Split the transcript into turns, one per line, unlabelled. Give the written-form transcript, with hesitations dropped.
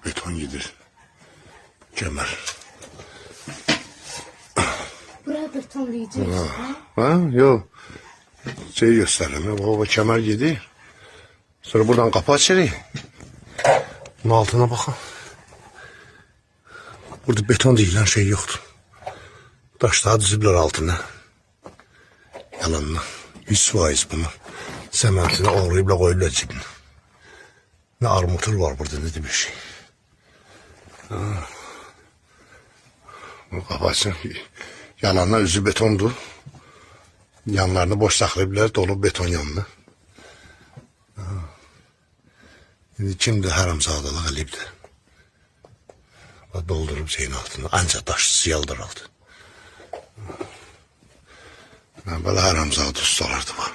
beton gidir. Kemer.
Buraya betonlayacağız.
Ha? Yok. Şey gösterelim. Baba kemer gidiyor. Sonra buradan kapı açarız. Bunun altına bakın. Burada beton deyilen şey yoktu. Taşlar dizibler altına. Yalanla. 100% bunu. Sementine uğrayıpla koyuyorlar cibine. Ne armatur var burada, ne de bir şey. Bu kapatın. Yalanla üzü betondu. Yanlarını boş saklayıplar, dolu beton yanına. Şimdi kimdi haramzadalık eləyibdi. Doldurup şeyin altına. Ancaq taşlısı yaldırıldı. Böyle haramzadı ustalardı var.